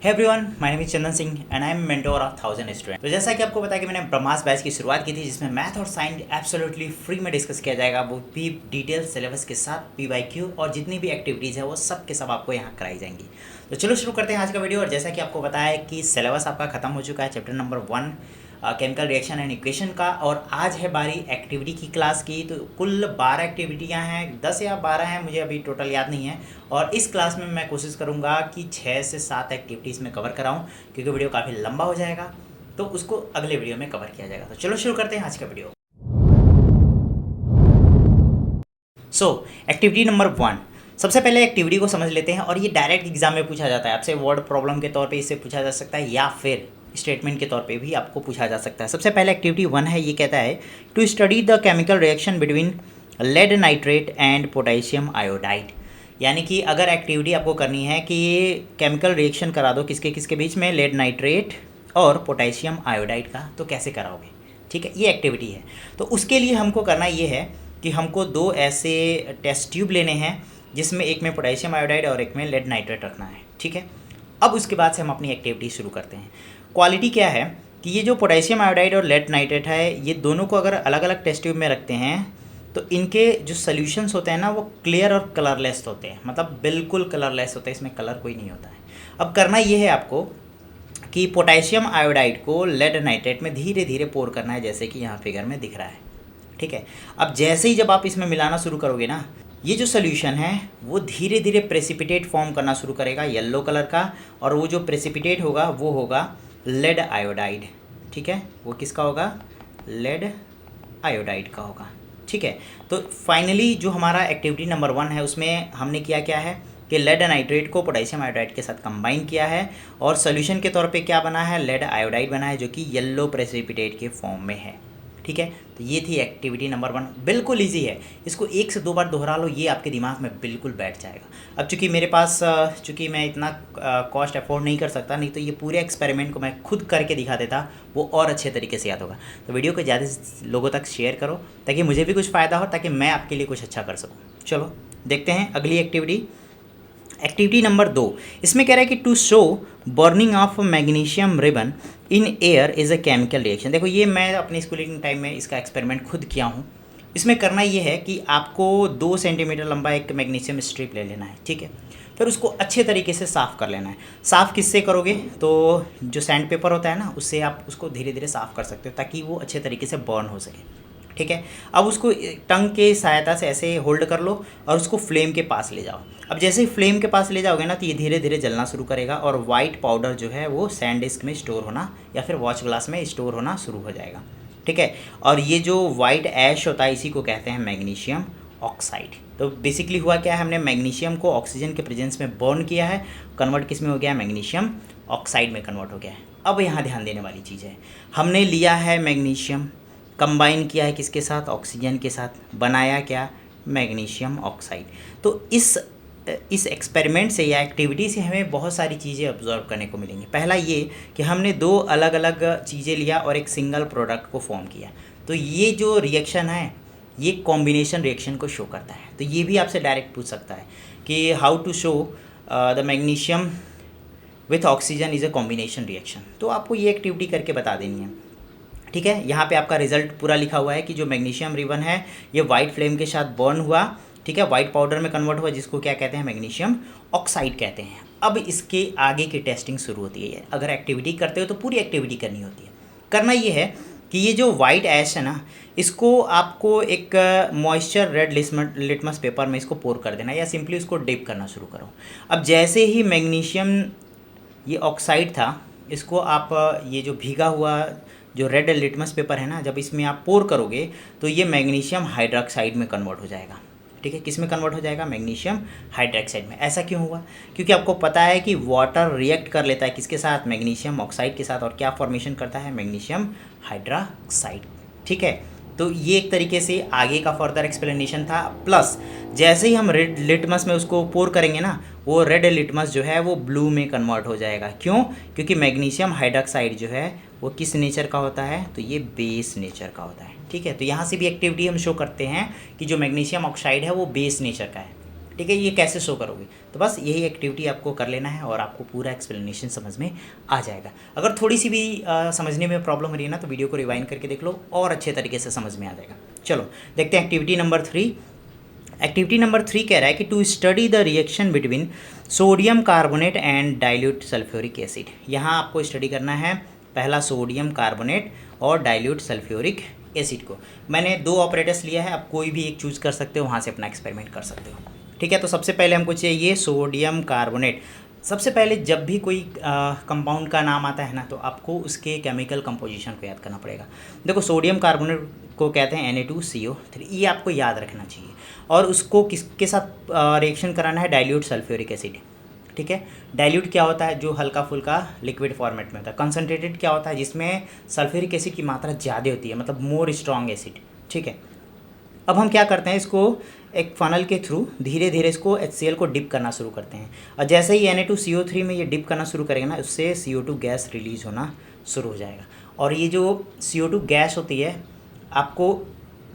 Hey everyone, my name is Chandan Singh and I am mentor of 1000 student. तो जैसा कि आपको पता है कि मैंने ब्रह्मास बैच की शुरुआत की थी, जिसमें मैथ और साइंस एब्सोल्युटली फ्री में डिस्कस किया जाएगा, वो भी डिटेल सिलेबस के साथ PYQ और जितनी भी एक्टिविटीज़ है वो सब के सब आपको यहाँ कराई जाएंगी। तो चलो शुरू करते हैं आज का वीडियो। और जैसा कि आपको पता है कि सिलेबस आपका खत्म हो चुका है, chapter number 1 chemical reaction and equation का, और आज है बारी एक्टिविटी की क्लास की। तो कुल 12 एक्टिविटियाँ हैं, 10 या 12 हैं, मुझे अभी टोटल याद नहीं है। और इस क्लास में मैं कोशिश करूँगा कि 6 से 7 एक्टिविटीज़ में कवर कराऊँ, क्योंकि वीडियो काफ़ी लंबा हो जाएगा, तो उसको अगले वीडियो में कवर किया जाएगा। तो चलो शुरू करते हैं आज का वीडियो। Activity number 1। सबसे पहले एक्टिविटी को समझ लेते हैं, और ये डायरेक्ट एग्जाम में पूछा जाता है आपसे, वर्ड प्रॉब्लम के तौर पे इससे पूछा जा सकता है या फिर स्टेटमेंट के तौर पे भी आपको पूछा जा सकता है। सबसे पहले एक्टिविटी 1 है, ये कहता है to study the chemical reaction between lead nitrate and potassium iodide. यानी कि अगर एक्टिविटी आपको करनी है कि ये केमिकल रिएक्शन करा दो किसके किसके बीच में, लेड नाइट्रेट और पोटेशियम आयोडाइड का, तो कैसे कराओगे। ठीक है, ये एक्टिविटी है। तो उसके लिए हमको करना ये है कि हमको 2 ऐसे टेस्ट ट्यूब लेने हैं, जिसमें एक में पोटेशियम आयोडाइड और एक में लेड नाइट्रेट रखना है। ठीक है, अब उसके बाद से हम अपनी एक्टिविटी शुरू करते हैं। क्वालिटी क्या है कि ये जो पोटेशियम आयोडाइड और लेड नाइट्रेट है, ये दोनों को अगर अलग अलग टेस्ट ट्यूब में रखते हैं तो इनके जो सॉल्यूशंस होते हैं ना, वो क्लियर और कलरलेस होते हैं, मतलब बिल्कुल कलरलेस होते हैं, इसमें कलर कोई नहीं होता है। अब करना ये है आपको कि पोटेशियम आयोडाइड को लेड नाइट्रेट में धीरे धीरे पोर करना है, जैसे कि यहाँ फिगर में दिख रहा है। ठीक है, अब जैसे ही जब आप इसमें मिलाना शुरू करोगे ना, ये जो सोल्यूशन है वो धीरे धीरे प्रेसिपिटेट फॉर्म करना शुरू करेगा येलो कलर का, और वो जो प्रेसिपिटेट होगा वो होगा लेड आयोडाइड। ठीक है, वो किसका होगा, लेड आयोडाइड का होगा। ठीक है, तो फाइनली जो हमारा एक्टिविटी नंबर 1 है, उसमें हमने किया क्या है कि लेड नाइट्रेट को पोटेशियम आयोडाइड के साथ कंबाइन किया है, और सोल्यूशन के तौर पे क्या बना है, लेड आयोडाइड बना है, जो कि येलो प्रेसिपिटेट के फॉर्म में है। ठीक है, तो ये थी एक्टिविटी नंबर 1। बिल्कुल इजी है, इसको 1 से 2 बार दोहरा लो, ये आपके दिमाग में बिल्कुल बैठ जाएगा। अब चूंकि मेरे पास चूंकि मैं इतना कॉस्ट अफोर्ड नहीं कर सकता, नहीं तो ये पूरे एक्सपेरिमेंट को मैं खुद करके दिखा देता, वो और अच्छे तरीके से याद होगा। तो वीडियो को ज़्यादा लोगों तक शेयर करो, ताकि मुझे भी कुछ फ़ायदा हो, ताकि मैं आपके लिए कुछ अच्छा कर सकूँ। चलो देखते हैं अगली एक्टिविटी। एक्टिविटी नंबर 2, इसमें कह रहा है कि to show burning of magnesium ribbon in air is a chemical reaction. देखो, ये मैं अपनी स्कूलिंग टाइम में इसका एक्सपेरिमेंट खुद किया हूँ। इसमें करना ये है कि आपको 2 सेंटीमीटर लंबा एक मैग्नीशियम स्ट्रिप ले लेना है। ठीक है, फिर उसको अच्छे तरीके से साफ़ कर लेना है। साफ़ किससे करोगे, तो जो सैंड पेपर होता है ना, उससे आप उसको धीरे धीरे साफ़ कर सकते हो, ताकि वो अच्छे तरीके से बर्न हो सके। ठीक है, अब उसको टंग के सहायता से ऐसे होल्ड कर लो और उसको फ्लेम के पास ले जाओ। अब जैसे ही फ्लेम के पास ले जाओगे ना, तो ये धीरे धीरे जलना शुरू करेगा, और वाइट पाउडर जो है वो सैंड डिस्क में स्टोर होना या फिर वॉच ग्लास में स्टोर होना शुरू हो जाएगा। ठीक है, और ये जो वाइट ऐश होता है, इसी को कहते हैं मैग्नीशियम ऑक्साइड। तो बेसिकली हुआ क्या है, हमने मैग्नीशियम को ऑक्सीजन के प्रेजेंस में बर्न किया है, कन्वर्ट किस में हो गया है, मैग्नीशियम ऑक्साइड में कन्वर्ट हो गया है। अब यहाँ ध्यान देने वाली चीज़ है, हमने लिया है मैग्नीशियम, कंबाइन किया है किसके साथ, ऑक्सीजन के साथ, बनाया क्या, मैग्नीशियम ऑक्साइड। तो इस एक्सपेरिमेंट से या एक्टिविटी से हमें बहुत सारी चीज़ें ऑब्जर्व करने को मिलेंगी। पहला ये कि हमने 2 अलग अलग चीज़ें लिया और एक सिंगल प्रोडक्ट को फॉर्म किया, तो ये जो रिएक्शन है ये कॉम्बिनेशन रिएक्शन को शो करता है। तो ये भी आपसे डायरेक्ट पूछ सकता है कि how to show the magnesium with oxygen is a combination reaction. तो आपको ये एक्टिविटी करके बता देनी है। ठीक है, यहाँ पे आपका रिजल्ट पूरा लिखा हुआ है कि जो मैग्नीशियम रिबन है ये वाइट फ्लेम के साथ बर्न हुआ। ठीक है, वाइट पाउडर में कन्वर्ट हुआ, जिसको क्या कहते हैं, मैग्नीशियम ऑक्साइड कहते हैं। अब इसके आगे की टेस्टिंग शुरू होती है। अगर एक्टिविटी करते हो तो पूरी एक्टिविटी करनी होती है। करना ये है कि ये जो वाइट ऐश है ना, इसको आपको एक मॉइस्चर रेड लिटमस पेपर में इसको पोर कर देना, या सिंपली उसको डिप करना शुरू करो। अब जैसे ही मैग्नीशियम ये ऑक्साइड था, इसको आप ये जो भीगा हुआ जो रेड लिटमस पेपर है ना, जब इसमें आप पोर करोगे तो ये मैग्नीशियम हाइड्रोक्साइड में कन्वर्ट हो जाएगा। ठीक है, किस में कन्वर्ट हो जाएगा, मैग्नीशियम हाइड्रोक्साइड में। ऐसा क्यों हुआ, क्योंकि आपको पता है कि वाटर रिएक्ट कर लेता है किसके साथ, मैग्नीशियम ऑक्साइड के साथ, और क्या फॉर्मेशन करता है, मैग्नीशियम हाइड्रोक्साइड। ठीक है, तो ये एक तरीके से आगे का फर्दर एक्सप्लेनेशन था। प्लस जैसे ही हम रेड लिटमस में उसको पोर करेंगे ना, वो रेड लिटमस जो है वो ब्लू में कन्वर्ट हो जाएगा। क्यों, क्योंकि मैग्नीशियम हाइड्रोक्साइड जो है वो किस नेचर का होता है, तो ये बेस नेचर का होता है। ठीक है, तो यहाँ से भी एक्टिविटी हम शो करते हैं कि जो मैग्नीशियम ऑक्साइड है वो बेस नेचर का है। ठीक है, ये कैसे शो करोगे? तो बस यही एक्टिविटी आपको कर लेना है और आपको पूरा एक्सप्लेनेशन समझ में आ जाएगा। अगर थोड़ी सी भी समझने में प्रॉब्लम हो रही है ना, तो वीडियो को रिवाइंड करके देख लो और अच्छे तरीके से समझ में आ जाएगा। चलो देखते हैं एक्टिविटी नंबर 3। एक्टिविटी नंबर 3 कह रहा है कि to study the reaction between sodium carbonate and dilute sulphuric acid. यहाँ आपको स्टडी करना है पहला सोडियम कार्बोनेट और डाइल्यूट सल्फ्यूरिक एसिड को। मैंने 2 ऑपरेटर्स लिया है, आप कोई भी एक चूज़ कर सकते हो, वहाँ से अपना एक्सपेरिमेंट कर सकते हो। ठीक है, तो सबसे पहले हमको चाहिए सोडियम कार्बोनेट। सबसे पहले जब भी कोई कंपाउंड का नाम आता है ना, तो आपको उसके केमिकल कंपोजिशन को याद करना पड़ेगा। देखो सोडियम कार्बोनेट को कहते हैं Na2CO3, ये आपको याद रखना चाहिए। और उसको किसके साथ रिएक्शन कराना है? Dilute sulphuric acid. ठीक है, डाइल्यूट क्या होता है? जो हल्का फुल्का लिक्विड फॉर्मेट में होता है। कंसनट्रेटेड क्या होता है? जिसमें सल्फ्यूरिक एसिड की मात्रा ज़्यादा होती है, मतलब मोर स्ट्रॉन्ग एसिड। ठीक है, अब हम क्या करते हैं, इसको एक फनल के थ्रू धीरे धीरे इसको HCl को डिप करना शुरू करते हैं। और जैसे ही Na2CO3 में ये डिप करना शुरू करेगा ना, उससे CO2 गैस रिलीज़ होना शुरू हो जाएगा। और ये जो CO2 गैस होती है, आपको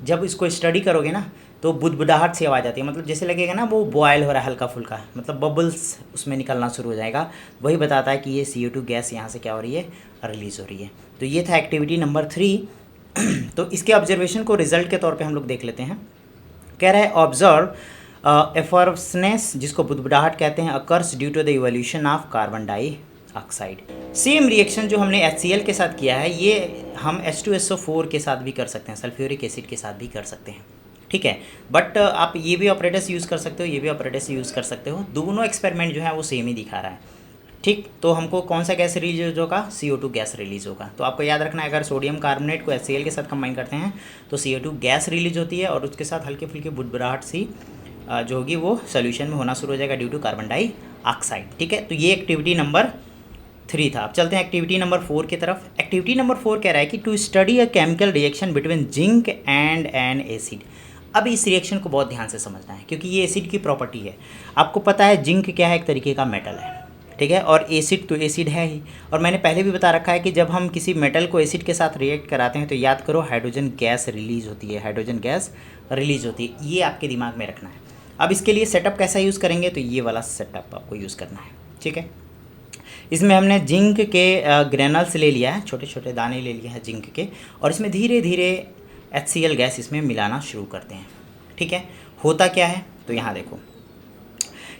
जब इसको स्टडी करोगे ना, तो बुदबुदाहट सी आवाज़ आती है, मतलब जैसे लगेगा ना वो बॉयल हो रहा है हल्का फुल्का, मतलब बबल्स उसमें निकलना शुरू हो जाएगा। वही बताता है कि ये CO2 गैस यहाँ से क्या हो रही है? रिलीज़ हो रही है। तो ये था एक्टिविटी नंबर 3। तो इसके ऑब्जर्वेशन को रिजल्ट के तौर पे हम लोग देख लेते हैं। कह रहा है ऑब्जर्व एफर्सनेस, जिसको बुदबुदाहट कहते हैं, occurs due to the evolution of carbon dioxide. Same reaction जो हमने HCl के साथ किया है, ये हम H2SO4 के साथ भी कर सकते हैं, सल्फ्यूरिक एसिड के साथ भी कर सकते हैं। ठीक है, बट आप ये भी ऑपरेटर्स यूज़ कर सकते हो, ये भी ऑपरेटर्स यूज़ कर सकते हो। दोनों एक्सपेरिमेंट जो है वो सेम ही दिखा रहा है। ठीक, तो हमको कौन सा गैस रिलीज होगा? CO2 गैस रिलीज़ होगा। तो आपको याद रखना है, अगर सोडियम कार्बोनेट को HCl के साथ कंबाइन करते हैं तो CO2 गैस रिलीज होती है, और उसके साथ हल्के फुल्के बुदबुदाहट सी जो होगी वो सोल्यूशन में होना शुरू हो जाएगा ड्यू टू कार्बन डाइऑक्साइड। ठीक है, तो ये एक्टिविटी नंबर 3 था। अब चलते हैं एक्टिविटी नंबर 4 की तरफ। एक्टिविटी नंबर 4 कह रहा है कि to study a chemical reaction between zinc and an acid. अब इस रिएक्शन को बहुत ध्यान से समझना है, क्योंकि ये एसिड की प्रॉपर्टी है। आपको पता है जिंक क्या है? एक तरीके का मेटल है। ठीक है, और एसिड तो एसिड है ही। और मैंने पहले भी बता रखा है कि जब हम किसी मेटल को एसिड के साथ रिएक्ट कराते हैं, तो याद करो हाइड्रोजन गैस रिलीज़ होती है, हाइड्रोजन गैस रिलीज़ होती है। ये आपके दिमाग में रखना है। अब इसके लिए सेटअप कैसा यूज़ करेंगे? तो ये वाला सेटअप आपको यूज़ करना है। ठीक है, इसमें हमने जिंक के ग्रेनल्स ले लिया है, छोटे छोटे दाने ले लिए हैं जिंक के, और इसमें धीरे धीरे HCl गैस इसमें मिलाना शुरू करते हैं। ठीक है, होता क्या है? तो यहाँ देखो,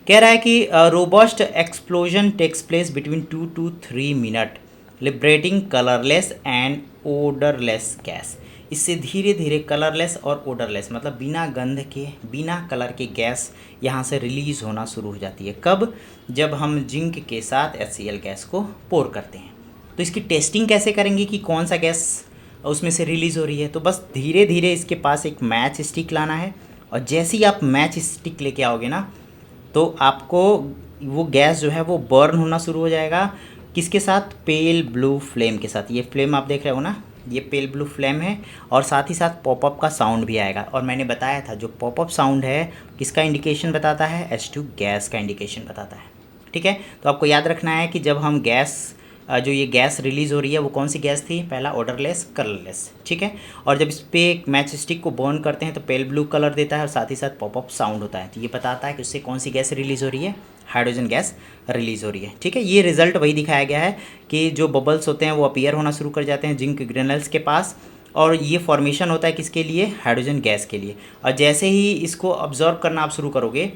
कह रहा है कि robust explosion takes place between 2 to 3 minute, liberating colourless and odourless gas. इससे धीरे धीरे कलरलेस और ओडरलेस, मतलब बिना गंध के, बिना कलर के गैस यहाँ से रिलीज़ होना शुरू हो जाती है। कब? जब हम जिंक के साथ HCl गैस को पोर करते हैं। तो इसकी टेस्टिंग कैसे करेंगे कि कौन सा गैस उसमें से रिलीज़ हो रही है? तो बस धीरे धीरे इसके पास एक मैच स्टिक लाना है, और जैसे ही आप मैच स्टिक लेके आओगे ना, तो आपको वो गैस जो है वो बर्न होना शुरू हो जाएगा। किसके साथ? पेल ब्लू फ्लेम के साथ। ये फ्लेम आप देख रहे हो ना, ये पेल ब्लू फ्लेम है, और साथ ही साथ पॉपअप का साउंड भी आएगा। और मैंने बताया था जो पॉपअप साउंड है किसका इंडिकेशन बताता है? H2 गैस का इंडिकेशन बताता है। ठीक है, तो आपको याद रखना है कि जब हम गैस जो ये गैस रिलीज़ हो रही है वो कौन सी गैस थी? पहला ओडरलेस, कलरलेस। ठीक है, और जब इस पर एक मैच स्टिक को बर्न करते हैं तो पेल ब्लू कलर देता है, और साथ ही साथ पॉपअप साउंड होता है। तो ये बताता है कि उससे कौन सी गैस रिलीज़ हो रही है? हाइड्रोजन गैस रिलीज़ हो रही है। ठीक है, ये रिजल्ट वही दिखाया गया है कि जो बबल्स होते हैं वो अपीयर होना शुरू कर जाते हैं जिंक ग्रेनल्स के पास, और ये फॉर्मेशन होता है किसके लिए? हाइड्रोजन गैस के लिए। और जैसे ही इसको ऑब्जर्व करना आप शुरू करोगे,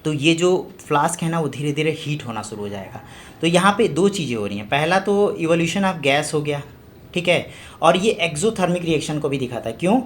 तो ये जो फ्लास्क है ना वो धीरे धीरे हीट होना शुरू हो जाएगा। तो यहाँ पे 2 चीज़ें हो रही हैं। पहला तो इवोल्यूशन ऑफ गैस हो गया, ठीक है, और ये एक्सोथर्मिक रिएक्शन को भी दिखाता है। क्यों?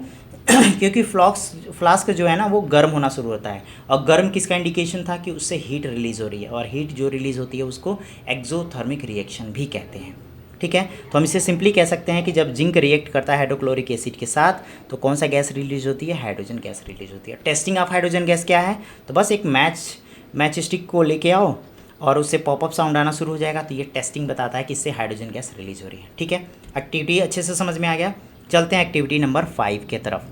क्योंकि फ्लास्क जो है ना वो गर्म होना शुरू होता है, और गर्म किसका इंडिकेशन था? कि उससे हीट रिलीज़ हो रही है, और हीट जो रिलीज़ होती है उसको एक्सोथर्मिक रिएक्शन भी कहते हैं। ठीक है, तो हम इसे सिंपली कह सकते हैं कि जब जिंक रिएक्ट करता है हाइड्रोक्लोरिक एसिड के साथ, तो कौन सा गैस रिलीज होती है? हाइड्रोजन गैस रिलीज होती है। टेस्टिंग ऑफ हाइड्रोजन गैस क्या है? तो बस एक मैच स्टिक को लेके आओ, और उससे पॉपअप साउंड आना शुरू हो जाएगा। तो ये टेस्टिंग बताता है कि इससे हाइड्रोजन गैस रिलीज हो रही है। ठीक है, एक्टिविटी अच्छे से समझ में आ गया। चलते हैं एक्टिविटी नंबर 5 के तरफ।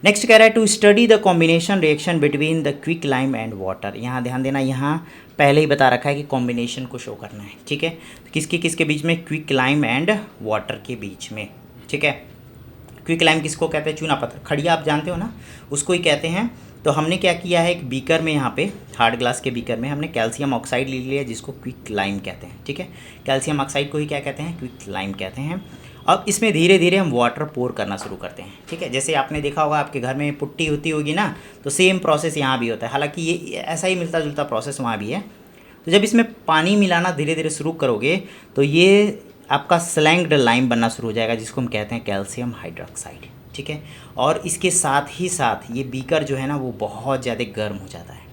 नेक्स्ट कह रहा है to study the combination reaction between the quick lime and water. यहाँ ध्यान देना, यहाँ पहले ही बता रखा है कि कॉम्बिनेशन को शो करना है। ठीक है, तो किसके बीच में? क्विक लाइम एंड वाटर के बीच में। ठीक है, क्विक लाइम किसको कहते हैं? चूना पत्थर, खड़िया आप जानते हो ना, उसको ही कहते हैं तो हमने क्या किया है, एक बीकर में, यहाँ पे हार्ड ग्लास के बीकर में हमने कैल्शियम ऑक्साइड ले लिया जिसको क्विक लाइम कहते हैं। ठीक है, कैल्शियम ऑक्साइड को ही क्या कहते हैं, क्विक लाइम कहते हैं। अब इसमें धीरे धीरे हम वाटर पोर करना शुरू करते हैं। ठीक है, जैसे आपने देखा होगा आपके घर में पुट्टी होती होगी ना, तो सेम प्रोसेस यहाँ भी होता है, हालांकि ये ऐसा ही मिलता जुलता प्रोसेस वहाँ भी है। तो जब इसमें पानी मिलाना धीरे धीरे शुरू करोगे तो ये आपका स्लैंग्ड लाइम बनना शुरू हो जाएगा जिसको हम कहते हैं कैल्शियम हाइड्रोक्साइड। ठीक है, और इसके साथ ही साथ ये बीकर जो है ना वो बहुत ज़्यादा गर्म हो जाता है।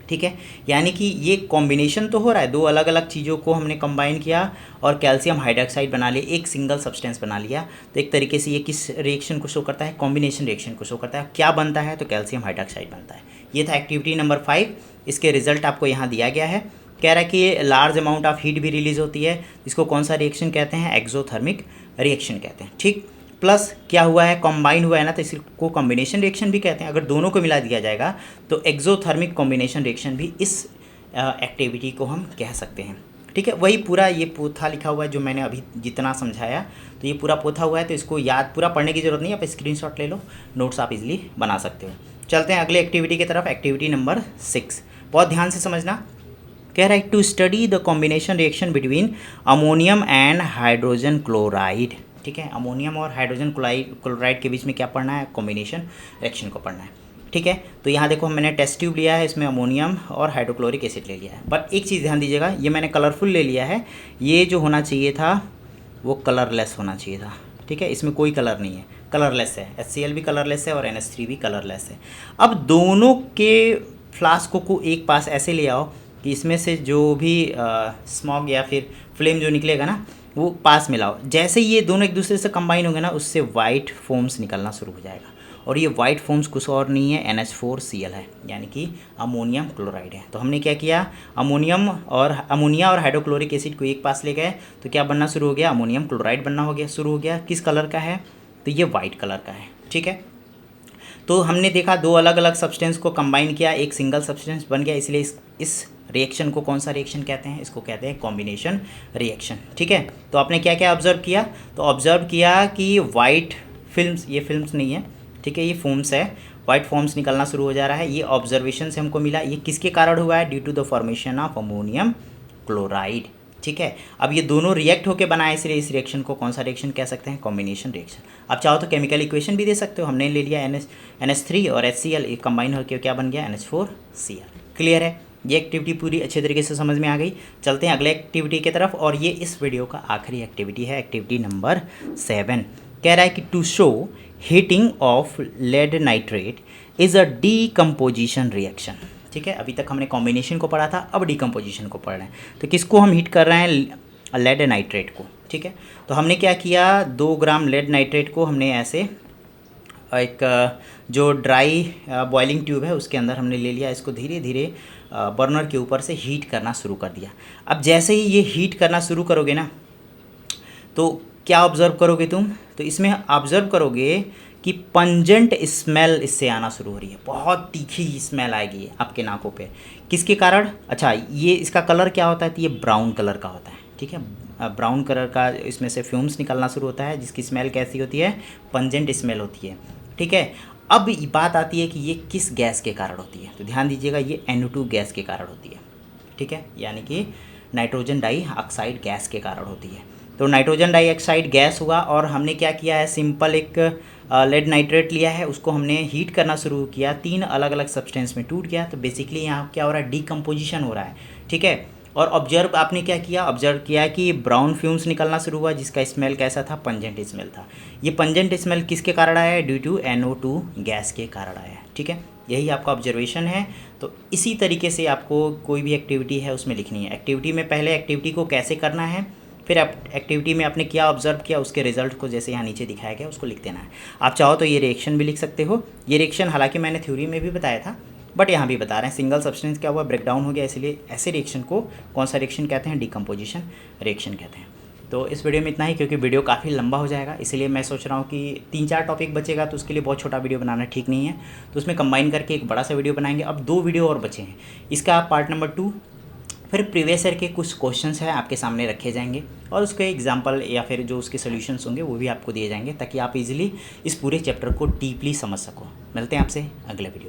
ठीक है, यानी कि ये कॉम्बिनेशन तो हो रहा है, दो अलग अलग चीज़ों को हमने कंबाइन किया और कैल्शियम हाइड्रोक्साइड बना लिया, एक सिंगल सब्सटेंस बना लिया। तो एक तरीके से ये किस रिएक्शन को शो करता है, कॉम्बिनेशन रिएक्शन को शो करता है। क्या बनता है, तो कैल्शियम हाइड्रोक्साइड बनता है। ये था एक्टिविटी नंबर 5। इसके रिजल्ट आपको यहाँ दिया गया है। कह रहा है कि लार्ज अमाउंट ऑफ हीट भी रिलीज होती है, इसको कौन सा रिएक्शन कहते हैं, एक्सोथर्मिक रिएक्शन कहते हैं। ठीक, प्लस क्या हुआ है, कॉम्बाइन हुआ है ना, तो इसको कॉम्बिनेशन रिएक्शन भी कहते हैं। अगर दोनों को मिला दिया जाएगा तो एक्सोथर्मिक कॉम्बिनेशन रिएक्शन भी इस एक्टिविटी को हम कह सकते हैं। ठीक है, वही पूरा ये पोथा लिखा हुआ है जो मैंने अभी जितना समझाया, तो ये पूरा पोथा हुआ है, तो इसको याद पूरा पढ़ने की ज़रूरत नहीं है, आप स्क्रीनशॉट ले लो, नोट्स आप इजीली बना सकते हो। चलते हैं अगले एक्टिविटी की तरफ, एक्टिविटी नंबर 6। बहुत ध्यान से समझना। कह रहा है to study the combination reaction between ammonium and hydrogen chloride. ठीक है, अमोनियम और हाइड्रोजन क्लोराइड के बीच में क्या पढ़ना है, कॉम्बिनेशन रिएक्शन को पढ़ना है। ठीक है, तो यहाँ देखो मैंने टेस्ट ट्यूब लिया है, इसमें अमोनियम और हाइड्रोक्लोरिक एसिड ले लिया है। बट एक चीज़ ध्यान दीजिएगा, ये मैंने कलरफुल ले लिया है, ये जो होना चाहिए था वो कलरलेस होना चाहिए था। ठीक है, इसमें कोई कलर नहीं है, कलरलेस है। HCl भी कलरलेस है और NH3 भी कलरलेस है। अब दोनों के फ्लास्क को एक पास ऐसे ले आओ कि इसमें से जो भी स्मॉग या फिर फ्लेम जो निकलेगा ना वो पास मिलाओ। जैसे ही ये दोनों एक दूसरे से कंबाइन होंगे ना, उससे वाइट फोम्स निकलना शुरू हो जाएगा, और ये वाइट फोम्स कुछ और नहीं है, NH4Cl है, यानी कि अमोनियम क्लोराइड है। तो हमने क्या किया, अमोनिया और हाइड्रोक्लोरिक एसिड को एक पास ले गए, तो क्या बनना शुरू हो गया, अमोनियम क्लोराइड बनना शुरू हो गया। किस कलर का है, तो ये वाइट कलर का है। ठीक है, तो हमने देखा दो अलग अलग सब्सटेंस को कंबाइन किया, एक सिंगल सब्सटेंस बन गया, इसलिए इस रिएक्शन को कौन सा रिएक्शन कहते हैं, इसको कहते हैं कॉम्बिनेशन रिएक्शन। ठीक है, तो आपने क्या क्या ऑब्जर्व किया, तो ऑब्जर्व किया कि वाइट फिल्म्स, ये फिल्म्स नहीं है, ठीक है, ये फोम्स है, वाइट फोम्स निकलना शुरू हो जा रहा है। ये ऑब्जर्वेशन से हमको मिला। ये किसके कारण हुआ है, due to the formation of ammonium chloride. ठीक है, अब ये दोनों रिएक्ट होकर बनाए, इसलिए इस रिएक्शन को कौन सा रिएक्शन कह सकते हैं, कॉम्बिनेशन रिएक्शन। आप चाहो तो केमिकल इक्वेशन भी दे सकते हो, हमने ले लिया NH3 और HCl कंबाइन होकर क्या बन गया, NH4Cl। क्लियर है, ये एक्टिविटी पूरी अच्छे तरीके से समझ में आ गई। चलते हैं अगले एक्टिविटी की तरफ, और ये इस वीडियो का आखिरी एक्टिविटी है, एक्टिविटी नंबर 7। कह रहा है कि to show heating of lead nitrate is a decomposition reaction. ठीक है, अभी तक हमने कॉम्बिनेशन को पढ़ा था, अब डीकम्पोजिशन को पढ़ रहे हैं। तो किसको हम हीट कर रहे हैं, लेड नाइट्रेट को। ठीक है, तो हमने क्या किया, 2 ग्राम लेड नाइट्रेट को हमने ऐसे एक जो ड्राई बॉइलिंग ट्यूब है उसके अंदर हमने ले लिया, इसको धीरे धीरे बर्नर के ऊपर से हीट करना शुरू कर दिया। अब जैसे ही ये हीट करना शुरू करोगे ना, तो क्या ऑब्ज़र्व करोगे तुम, तो इसमें ऑब्ज़र्व करोगे कि पंजेंट स्मेल इससे आना शुरू हो रही है, बहुत तीखी स्मेल आएगी आपके नाकों पे। किसके कारण, अच्छा ये इसका कलर क्या होता है, तो ये ब्राउन कलर का होता है। ठीक है, ब्राउन कलर का इसमें से फ्यूम्स निकलना शुरू होता है, जिसकी स्मेल कैसी होती है, पंजेंट स्मेल होती है। ठीक है, अब बात आती है कि ये किस गैस के कारण होती है, तो ध्यान दीजिएगा, ये NO2 गैस के कारण होती है। ठीक है, यानी कि नाइट्रोजन डाइऑक्साइड गैस के कारण होती है। तो नाइट्रोजन डाइऑक्साइड गैस हुआ, और हमने क्या किया है, सिंपल एक लेड नाइट्रेट लिया है, उसको हमने हीट करना शुरू किया, 3 अलग अलग सब्सटेंस में टूट गया। तो बेसिकली यहाँ क्या हो रहा है, डीकम्पोजिशन हो रहा है। ठीक है, और ऑब्जर्व आपने क्या किया, ऑब्जर्व किया कि ब्राउन फ्यूम्स निकलना शुरू हुआ, जिसका स्मेल कैसा था, पंजेंट स्मेल था। ये पंजेंट स्मेल किसके कारण आया है, ड्यू टू NO2 गैस के कारण आया है। ठीक है, यही आपका ऑब्जर्वेशन है। तो इसी तरीके से आपको कोई भी एक्टिविटी है उसमें लिखनी है। एक्टिविटी में पहले एक्टिविटी को कैसे करना है, फिर एक्टिविटी में आपने क्या ऑब्जर्व किया, उसके रिजल्ट को जैसे यहाँ नीचे दिखाया गया उसको लिख देना है। आप चाहो तो ये रिएक्शन भी लिख सकते हो। ये रिएक्शन हालांकि मैंने थ्योरी में भी बताया था, बट यहाँ भी बता रहे हैं, सिंगल सब्सटेंस क्या हुआ, ब्रेकडाउन हो गया, इसलिए ऐसे रिएक्शन को कौन सा रिएक्शन कहते हैं, डीकम्पोजिशन रिएक्शन कहते हैं। तो इस वीडियो में इतना ही, क्योंकि वीडियो काफ़ी लंबा हो जाएगा, इसलिए मैं सोच रहा हूँ कि 3-4 टॉपिक बचेगा, तो उसके लिए बहुत छोटा वीडियो बनाना ठीक नहीं है, तो उसमें कंबाइन करके एक बड़ा सा वीडियो बनाएंगे। अब 2 वीडियो और बचे हैं, इसका पार्ट नंबर 2, फिर प्रीवियस ईयर के कुछ क्वेश्चंस हैं आपके सामने रखे जाएंगे, और उसके एग्जांपल या फिर जो उसके सॉल्यूशंस होंगे वो भी आपको दिए जाएंगे, ताकि आप इजीली इस पूरे चैप्टर को डीपली समझ सको। मिलते हैं आपसे अगले वीडियो।